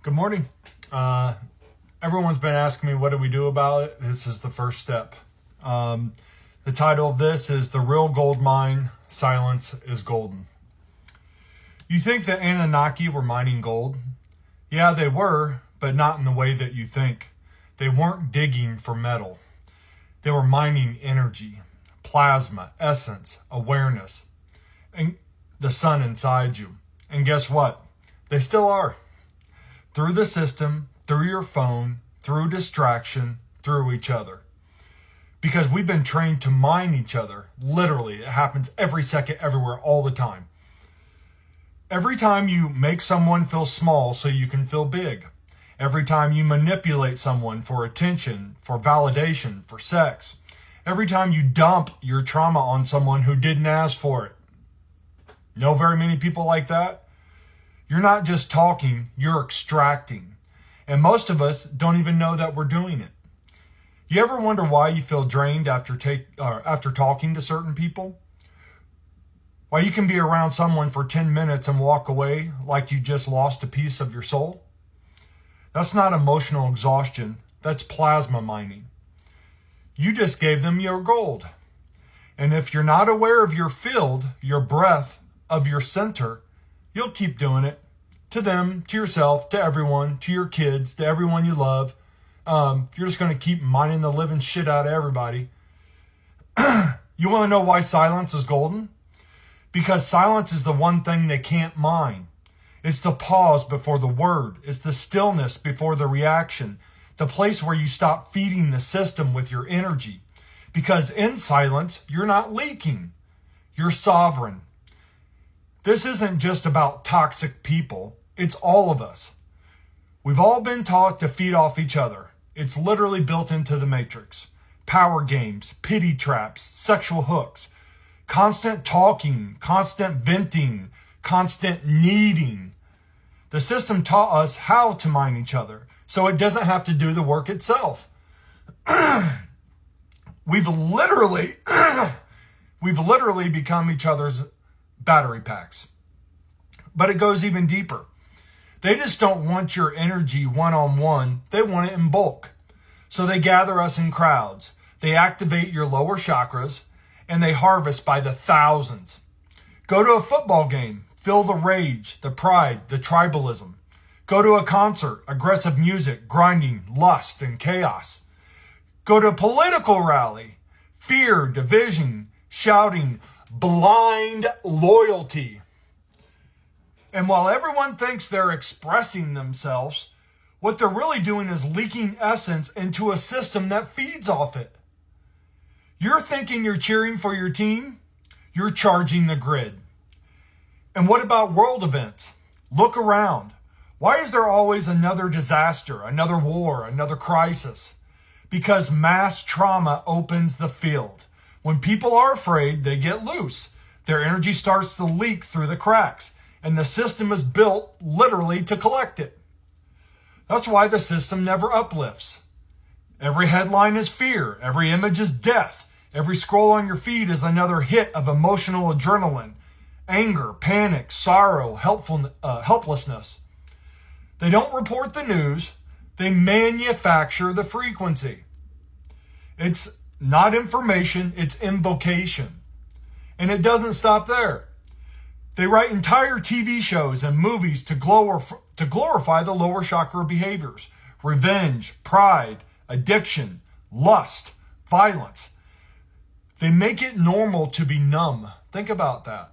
Good morning. Everyone's been asking me, what do we do about it? This is the first step. The title of this is The Real Gold Mine, Silence is Golden. You think the Anunnaki were mining gold? Yeah, they were, but not in the way that you think. They weren't digging for metal. They were mining energy, plasma, essence, awareness, and the sun inside you. And guess what? They still are. Through the system, through your phone, through distraction, through each other. Because we've been trained to mine each other. Literally, it happens every second, everywhere, all the time. Every time you make someone feel small so you can feel big. Every time you manipulate someone for attention, for validation, for sex. Every time you dump your trauma on someone who didn't ask for it. Know very many people like that? You're not just talking, you're extracting. And most of us don't even know that we're doing it. You ever wonder why you feel drained after talking to certain people? Why you can be around someone for 10 minutes and walk away like you just lost a piece of your soul? That's not emotional exhaustion, that's plasma mining. You just gave them your gold. And if you're not aware of your field, your breath, of your center, you'll keep doing it. To them, to yourself, to everyone, to your kids, to everyone you love. You're just going to keep mining the living shit out of everybody. You want to know why silence is golden? Because silence is the one thing they can't mine. It's the pause before the word. It's the stillness before the reaction. The place where you stop feeding the system with your energy. Because in silence, you're not leaking. You're sovereign. This isn't just about toxic people. It's all of us. We've all been taught to feed off each other. It's literally built into the matrix. Power games, pity traps, sexual hooks, constant talking, constant venting, constant needing. The system taught us how to mine each other, so it doesn't have to do the work itself. We've literally become each other's battery packs. But it goes even deeper. They just don't want your energy one-on-one. They want it in bulk. So they gather us in crowds. They activate your lower chakras, and they harvest by the thousands. Go to a football game. Feel the rage, the pride, the tribalism. Go to a concert. Aggressive music, grinding, lust, and chaos. Go to a political rally. Fear, division, shouting, blind loyalty. And while everyone thinks they're expressing themselves, what they're really doing is leaking essence into a system that feeds off it. You're thinking you're cheering for your team, you're charging the grid. And what about world events? Look around. Why is there always another disaster, another war, another crisis? Because mass trauma opens the field. When people are afraid, they get loose. Their energy starts to leak through the cracks, and the system is built literally to collect it. That's why the system never uplifts. Every headline is fear. Every image is death. Every scroll on your feed is another hit of emotional adrenaline, anger, panic, sorrow, helplessness. They don't report the news. They manufacture the frequency. It's not information, it's invocation. And it doesn't stop there. They write entire TV shows and movies to glorify the lower chakra behaviors. Revenge, pride, addiction, lust, violence. They make it normal to be numb. Think about that.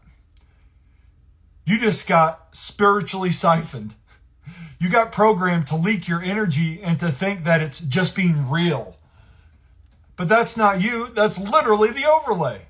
You just got spiritually siphoned. You got programmed to leak your energy and to think that it's just being real. But that's not you. That's literally the overlay.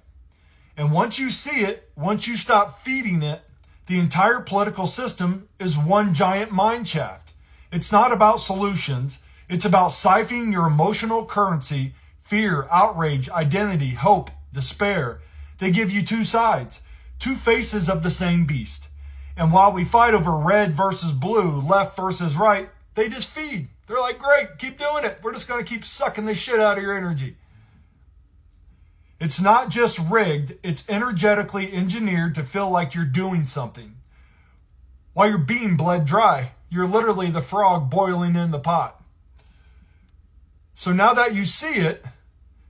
And once you see it, once you stop feeding it, the entire political system is one giant mine shaft. It's not about solutions. It's about siphoning your emotional currency, fear, outrage, identity, hope, despair. They give you two sides, two faces of the same beast. And while we fight over red versus blue, left versus right, they just feed. They're like, great, keep doing it. We're just going to keep sucking the shit out of your energy. It's not just rigged, it's energetically engineered to feel like you're doing something while you're being bled dry. You're literally the frog boiling in the pot. So now that you see it,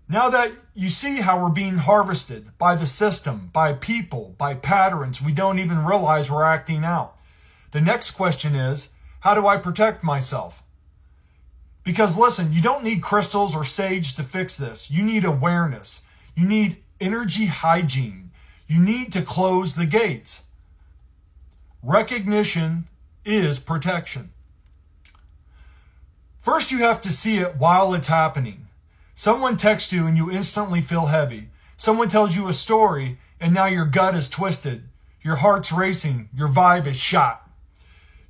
now that you see how we're being harvested by the system, by people, by patterns we don't even realize we're acting out, the next question is, how do I protect myself? Because listen, you don't need crystals or sage to fix this. You need awareness. You need energy hygiene. You need to close the gates. Recognition is protection. First, you have to see it while it's happening. Someone texts you and you instantly feel heavy. Someone tells you a story and now your gut is twisted. Your heart's racing. Your vibe is shot.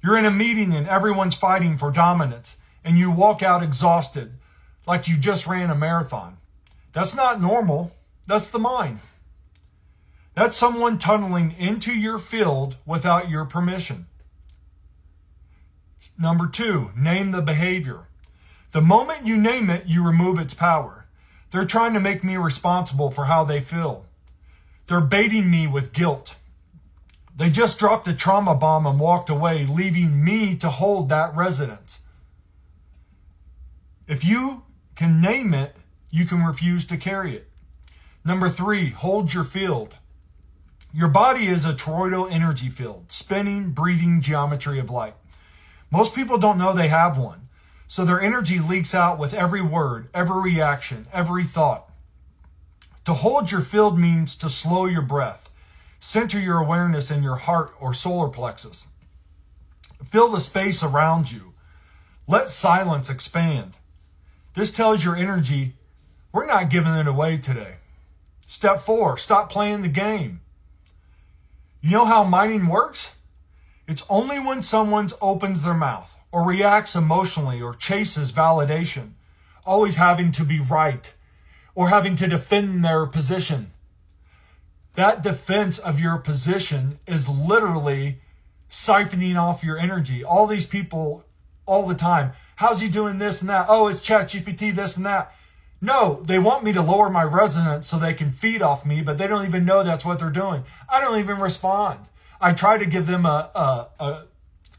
You're in a meeting and everyone's fighting for dominance and you walk out exhausted like you just ran a marathon. That's not normal. That's the mind. That's someone tunneling into your field without your permission. Number 2, name the behavior. The moment you name it, you remove its power. They're trying to make me responsible for how they feel. They're baiting me with guilt. They just dropped a trauma bomb and walked away, leaving me to hold that resonance. If you can name it, you can refuse to carry it. Number 3, hold your field. Your body is a toroidal energy field, spinning, breathing geometry of light. Most people don't know they have one, so their energy leaks out with every word, every reaction, every thought. To hold your field means to slow your breath, center your awareness in your heart or solar plexus. Fill the space around you. Let silence expand. This tells your energy, we're not giving it away today. Step 4, stop playing the game. You know how mining works? It's only when someone opens their mouth or reacts emotionally or chases validation, always having to be right or having to defend their position. That defense of your position is literally siphoning off your energy. All these people all the time, how's he doing this and that? Oh, it's ChatGPT, this and that. No, they want me to lower my resonance so they can feed off me, but they don't even know that's what they're doing. I don't even respond. I try to give them a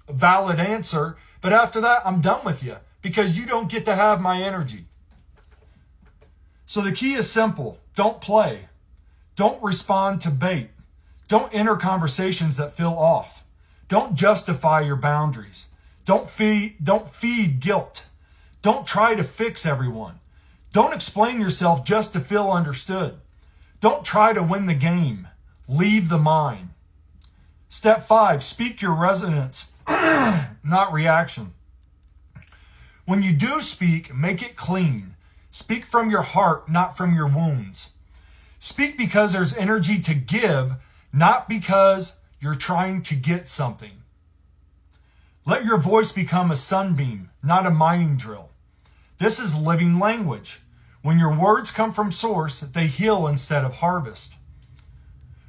valid answer, but after that, I'm done with you because you don't get to have my energy. So the key is simple. Don't play. Don't respond to bait. Don't enter conversations that feel off. Don't justify your boundaries. Don't feed guilt. Don't try to fix everyone. Don't explain yourself just to feel understood. Don't try to win the game. Leave the mind. Step 5, speak your resonance, not reaction. When you do speak, make it clean. Speak from your heart, not from your wounds. Speak because there's energy to give, not because you're trying to get something. Let your voice become a sunbeam, not a mining drill. This is living language. When your words come from source, they heal instead of harvest.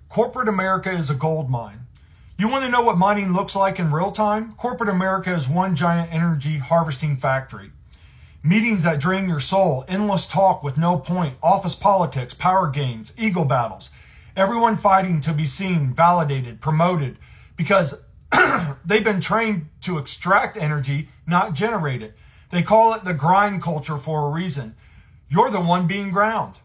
Corporate America is a gold mine. You want to know what mining looks like in real time? Corporate America is one giant energy harvesting factory. Meetings that drain your soul, endless talk with no point, office politics, power games, ego battles. Everyone fighting to be seen, validated, promoted, because they've been trained to extract energy, not generate it. They call it the grind culture for a reason. You're the one being ground.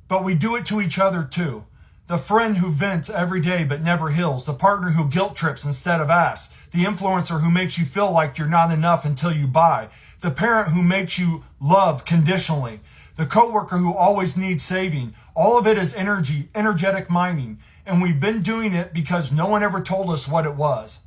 But we do it to each other too. The friend who vents every day but never heals. The partner who guilt trips instead of asks. The influencer who makes you feel like you're not enough until you buy. The parent who makes you love conditionally. The coworker who always needs saving. All of it is energetic mining. And we've been doing it because no one ever told us what it was.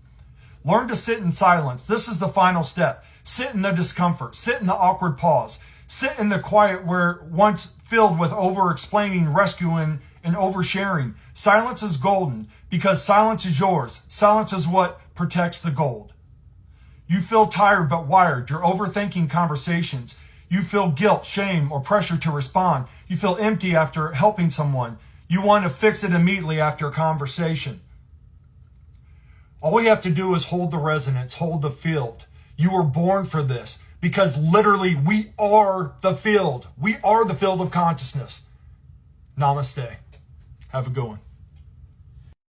Learn to sit in silence. This is the final step. Sit in the discomfort. Sit in the awkward pause. Sit in the quiet where once filled with over-explaining, rescuing, and oversharing. Silence is golden because silence is yours. Silence is what protects the gold. You feel tired but wired. You're overthinking conversations. You feel guilt, shame, or pressure to respond. You feel empty after helping someone. You want to fix it immediately after a conversation. All we have to do is hold the resonance, hold the field. You were born for this because literally we are the field. We are the field of consciousness. Namaste. Have a good one.